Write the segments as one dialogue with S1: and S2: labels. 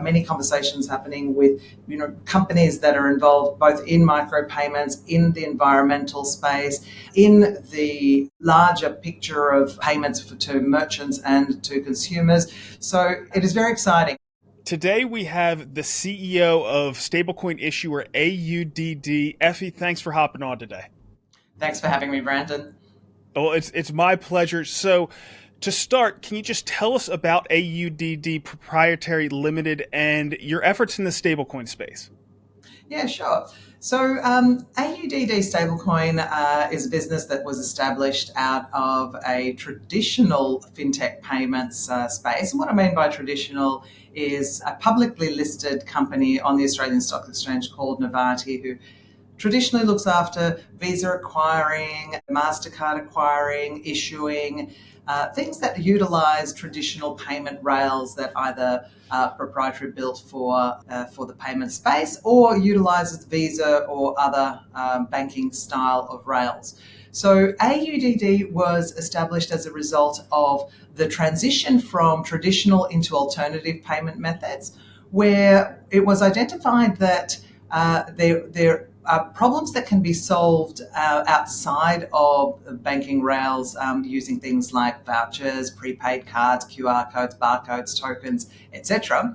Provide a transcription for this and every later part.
S1: many conversations happening with companies that are involved both in micropayments, in the environmental space, in the larger picture of payments to merchants and to consumers. So it is very exciting.
S2: Today we have the CEO of stablecoin issuer AUDD. Effie, thanks for hopping on today.
S1: Thanks for having me, Brandon.
S2: Well, it's my pleasure. So to start, can you just tell us about AUDD Proprietary Limited and your efforts in the stablecoin space?
S1: Yeah, sure. So AUDD Stablecoin is a business that was established out of a traditional fintech payments space. And what I mean by traditional is a publicly listed company on the Australian Stock Exchange called Novarti, who traditionally looks after Visa acquiring, MasterCard acquiring, issuing, things that utilize traditional payment rails that either are proprietary built for the payment space or utilizes Visa or other banking style of rails. So AUDD was established as a result of the transition from traditional into alternative payment methods, where it was identified that there problems that can be solved outside of banking rails using things like vouchers, prepaid cards, QR codes, barcodes, tokens, etc.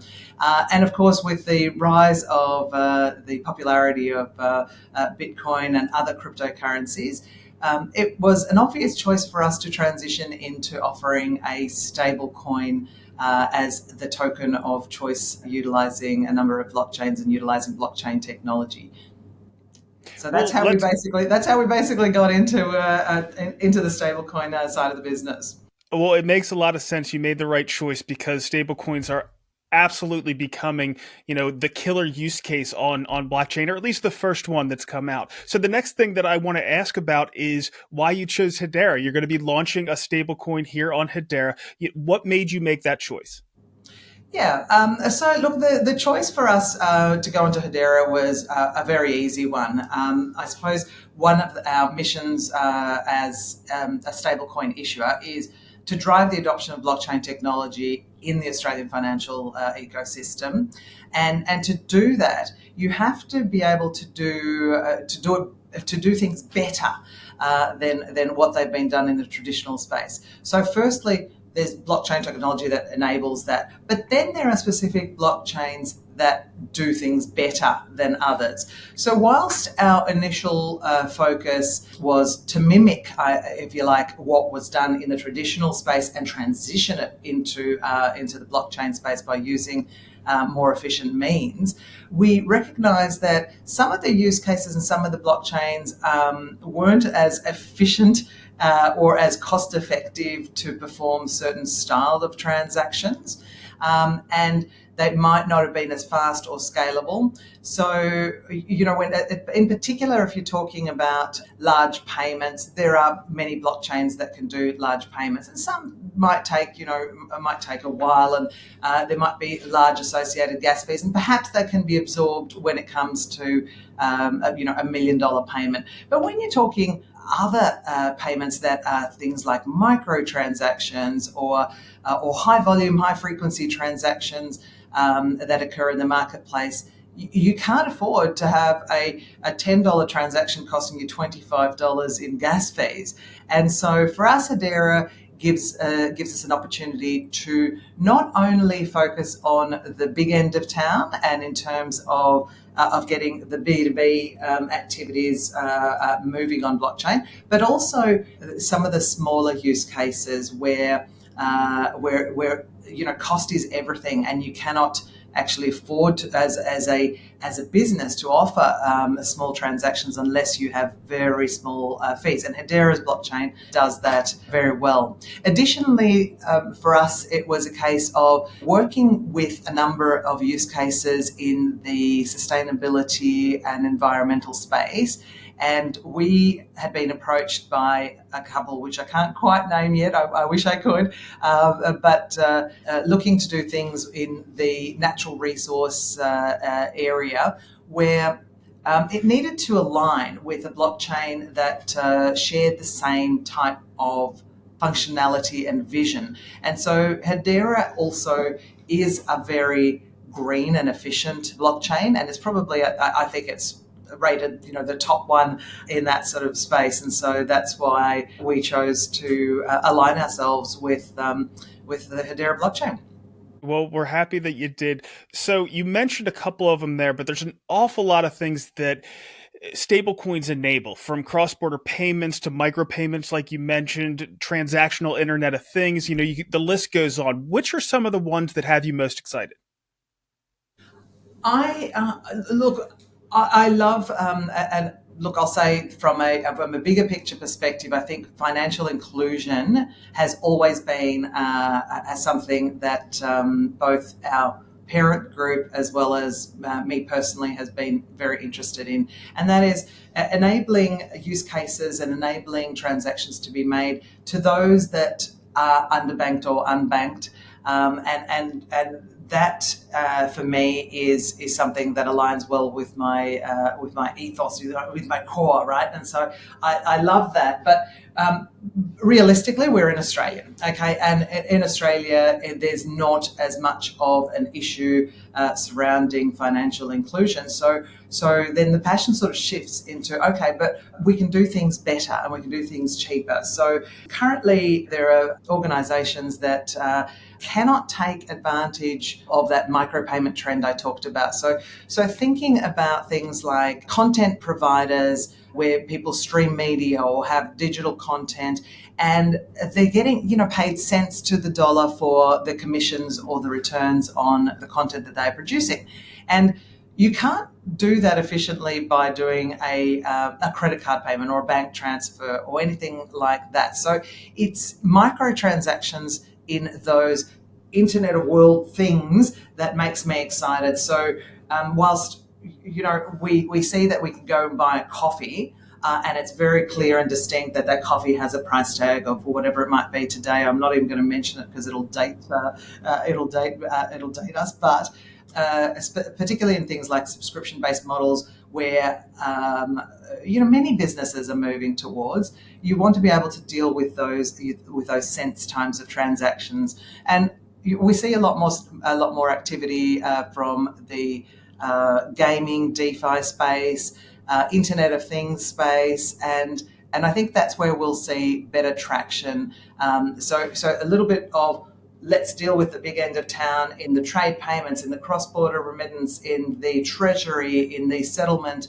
S1: And of course, with the rise of the popularity of Bitcoin and other cryptocurrencies, it was an obvious choice for us to transition into offering a stable coin as the token of choice, utilizing a number of blockchains and utilizing blockchain technology. So that's how we basically got into the stablecoin side of the business.
S2: Well, it makes a lot of sense. You made the right choice because stablecoins are absolutely becoming, the killer use case on blockchain, or at least the first one that's come out. So the next thing that I want to ask about is why you chose Hedera. You're going to be launching a stablecoin here on Hedera. What made you make that choice?
S1: Yeah, so look, the choice for us to go into Hedera was a very easy one. I suppose one of our missions as a stablecoin issuer is to drive the adoption of blockchain technology in the Australian financial ecosystem, and to do that, you have to be able to do things better than what they've been done in the traditional space. So, firstly, there's blockchain technology that enables that. But then there are specific blockchains that do things better than others. So whilst our initial focus was to mimic, if you like, what was done in the traditional space and transition it into the blockchain space by using more efficient means, we recognize that some of the use cases and some of the blockchains weren't as efficient or as cost effective to perform certain style of transactions. And they might not have been as fast or scalable. So, in particular, if you're talking about large payments, there are many blockchains that can do large payments, and some might take a while, and there might be large associated gas fees, and perhaps that can be absorbed when it comes to $1 million payment. But when you're talking other payments that are things like microtransactions or high volume, high frequency transactions that occur in the marketplace, you can't afford to have a $10 transaction costing you $25 in gas fees. And so for us, Hedera gives us an opportunity to not only focus on the big end of town and in terms of getting the B2B activities moving on blockchain, but also some of the smaller use cases where cost is everything, and you cannot actually afford to, as a business, to offer small transactions unless you have very small fees. And Hedera's blockchain does that very well. Additionally, for us, it was a case of working with a number of use cases in the sustainability and environmental space. And we had been approached by a couple, which I can't quite name yet. I wish I could, but looking to do things in the natural resource area where it needed to align with a blockchain that shared the same type of functionality and vision. And so Hedera also is a very green and efficient blockchain, and it's probably, I think it's rated, the top one in that sort of space, and so that's why we chose to align ourselves with the Hedera blockchain.
S2: Well, we're happy that you did. So you mentioned a couple of them there, but there's an awful lot of things that stablecoins enable, from cross-border payments to micropayments, like you mentioned, transactional Internet of Things. The list goes on. Which are some of the ones that have you most excited?
S1: I love, and look, I'll say from a bigger picture perspective, I think financial inclusion has always been something that both our parent group as well as me personally has been very interested in, and that is enabling use cases and enabling transactions to be made to those that are underbanked or unbanked, and that for me is something that aligns well with my ethos, with my core, right? And so I love that. But realistically, we're in Australia, okay? And in Australia, there's not as much of an issue surrounding financial inclusion. So then the passion sort of shifts into, okay, but we can do things better and we can do things cheaper. So currently there are organisations that cannot take advantage of that micropayment trend I talked about. So thinking about things like content providers where people stream media or have digital content, and they're getting paid cents to the dollar for the commissions or the returns on the content that they're producing. And you can't do that efficiently by doing a credit card payment or a bank transfer or anything like that. So it's microtransactions in those Internet of World things that makes me excited. So whilst we see that we can go and buy a coffee, and it's very clear and distinct that coffee has a price tag of whatever it might be today. I'm not even going to mention it because it'll date us. But particularly in things like subscription-based models, where many businesses are moving towards, you want to be able to deal with those cents times of transactions, and we see a lot more activity from the gaming, DeFi space, Internet of Things space, and I think that's where we'll see better traction. So a little bit of, let's deal with the big end of town in the trade payments, in the cross-border remittance, in the treasury, in the settlement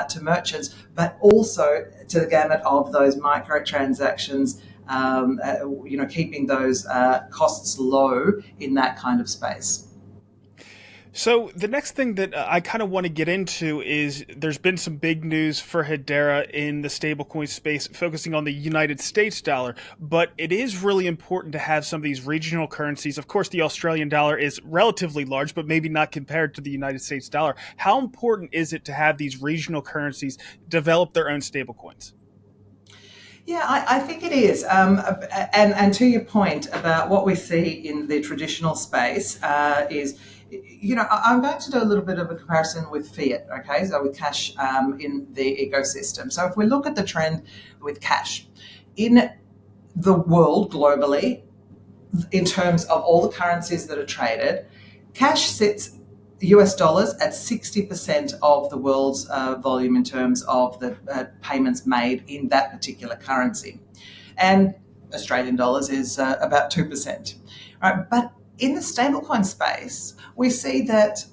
S1: to merchants, but also to the gamut of those microtransactions, keeping those costs low in that kind of space.
S2: So the next thing that I kind of want to get into is there's been some big news for Hedera in the stablecoin space, focusing on the United States dollar, but it is really important to have some of these regional currencies. Of course, the Australian dollar is relatively large, but maybe not compared to the United States dollar. How important is it to have these regional currencies develop their own stablecoins?
S1: Yeah, I think it is. And to your point about what we see in the traditional space is, I'm going to do a little bit of a comparison with fiat, okay, so with cash in the ecosystem. So if we look at the trend with cash in the world globally, in terms of all the currencies that are traded, cash sits US dollars at 60% of the world's volume in terms of the payments made in that particular currency. And Australian dollars is about 2%. Right? But in the stablecoin space, we see that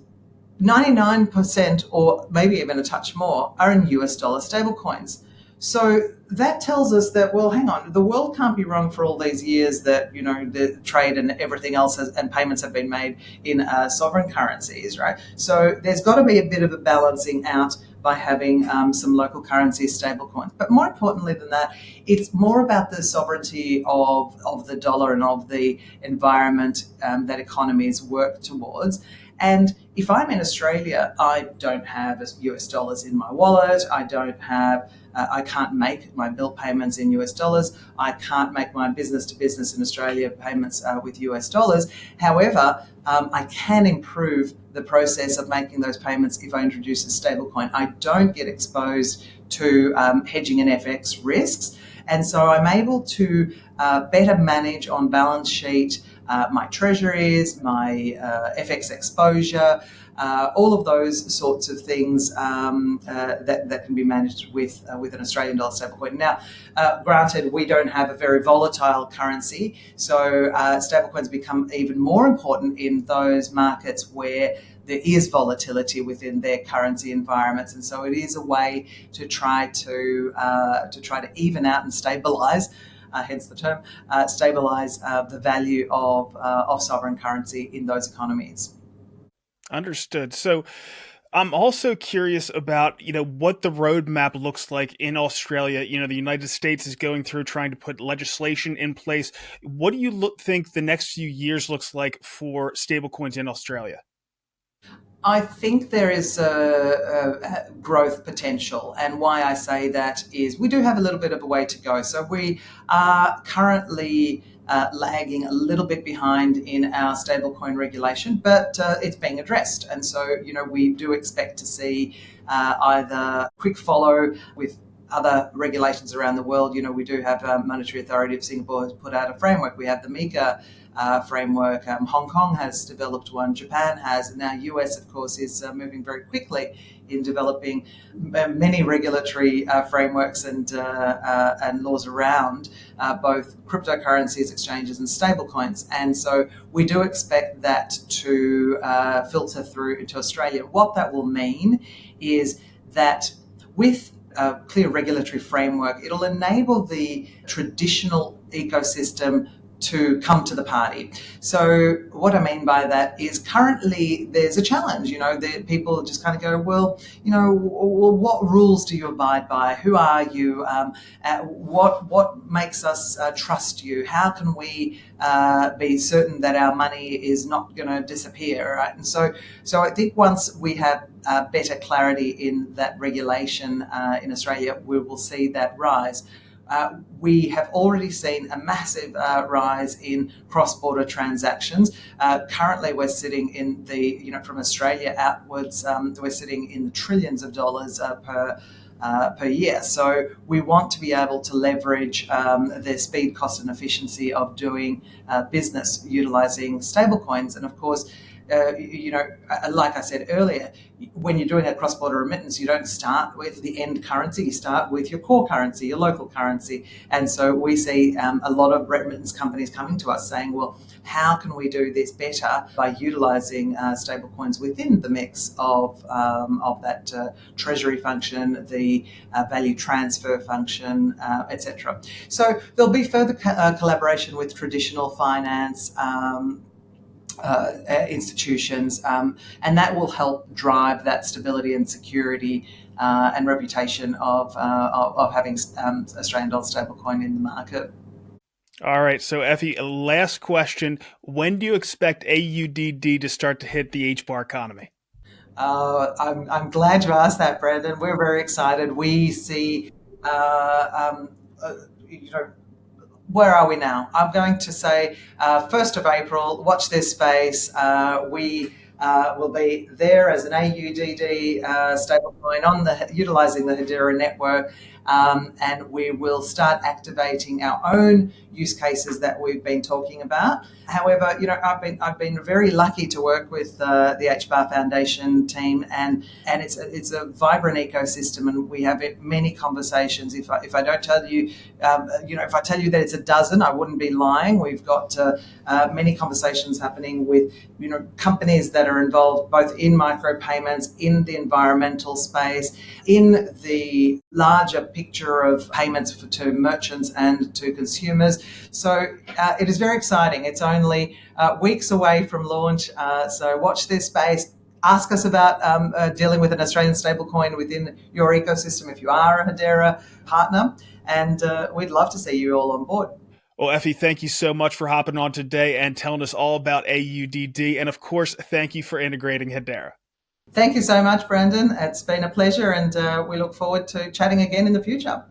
S1: 99% or maybe even a touch more are in US dollar stablecoins. So that tells us that, well, hang on, the world can't be wrong for all these years that, the trade and everything else and payments have been made in sovereign currencies, right? So there's got to be a bit of a balancing out by having some local currency stablecoins. But more importantly than that, it's more about the sovereignty of the dollar and of the environment that economies work towards. And if I'm in Australia, I don't have US dollars in my wallet. I can't make my bill payments in US dollars. I can't make my business to business in Australia payments with US dollars. However, I can improve the process of making those payments if I introduce a stablecoin. I don't get exposed to hedging and FX risks. And so I'm able to better manage on balance sheet my treasuries, my FX exposure, all of those sorts of things that can be managed with an Australian dollar stablecoin. Now, granted, we don't have a very volatile currency, so stablecoins become even more important in those markets where there is volatility within their currency environments, and so it is a way to try to even out and stabilize. Hence the term, stabilize the value of sovereign currency in those economies.
S2: Understood. So I'm also curious about, what the roadmap looks like in Australia. The United States is going through trying to put legislation in place. What do you think the next few years looks like for stablecoins in Australia?
S1: I think there is a growth potential, and why I say that is we do have a little bit of a way to go. So we are currently lagging a little bit behind in our stablecoin regulation, but it's being addressed. And so, we do expect to see either quick follow with other regulations around the world. We do have Monetary Authority of Singapore has put out a framework. We have the MiCA framework. Hong Kong has developed one. Japan has. And now US, of course, is moving very quickly in developing many regulatory frameworks and laws around both cryptocurrencies, exchanges, and stablecoins. And so we do expect that to filter through into Australia. What that will mean is that with a clear regulatory framework, it'll enable the traditional ecosystem to come to the party. So what I mean by that is currently there's a challenge. People just kind of go, well, what rules do you abide by? Who are you? What makes us trust you? How can we be certain that our money is not going to disappear? Right? And so I think once we have better clarity in that regulation in Australia, we will see that rise. We have already seen a massive rise in cross-border transactions. Currently, we're sitting in from Australia outwards, we're sitting in the trillions of dollars per year. So we want to be able to leverage the speed, cost, and efficiency of doing business utilizing stablecoins. And of course, like I said earlier, when you're doing a cross-border remittance, you don't start with the end currency, you start with your core currency, your local currency. And so we see a lot of remittance companies coming to us saying, well, how can we do this better by utilizing stablecoins within the mix of that treasury function, the value transfer function, etc. So there'll be further collaboration with traditional finance, institutions, and that will help drive that stability and security and reputation of having Australian dollar stablecoin in the market.
S2: All right, so Effie, last question. When do you expect AUDD to start to hit the HBAR economy?
S1: I'm glad you asked that, Brandon. We're very excited. We see, where are we now? I'm going to say 1st of April, watch this space. We will be there as an AUDD stablecoin utilizing the Hedera network, and we will start activating our own use cases that we've been talking about. However, I've been very lucky to work with the HBAR Foundation team, and it's a vibrant ecosystem, and we have many conversations. If I don't tell you, if I tell you that it's a dozen, I wouldn't be lying. We've got many conversations happening with companies that are involved both in micropayments, in the environmental space, in the larger picture of payments to merchants and to consumers. So it is very exciting. It's only weeks away from launch, so watch this space. Ask us about dealing with an Australian stablecoin within your ecosystem if you are a Hedera partner, and we'd love to see you all on board.
S2: Well, Effie, thank you so much for hopping on today and telling us all about AUDD, and of course, thank you for integrating Hedera.
S1: Thank you so much, Brandon. It's been a pleasure, and we look forward to chatting again in the future.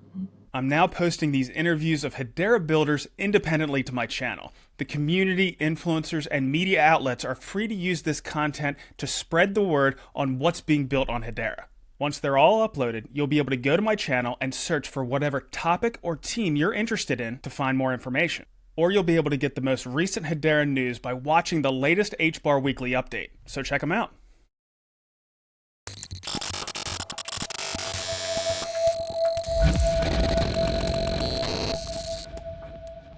S2: I'm now posting these interviews of Hedera builders independently to my channel. The community, influencers, and media outlets are free to use this content to spread the word on what's being built on Hedera. Once they're all uploaded, you'll be able to go to my channel and search for whatever topic or team you're interested in to find more information. or you'll be able to get the most recent Hedera news by watching the latest HBAR Weekly update. So check them out.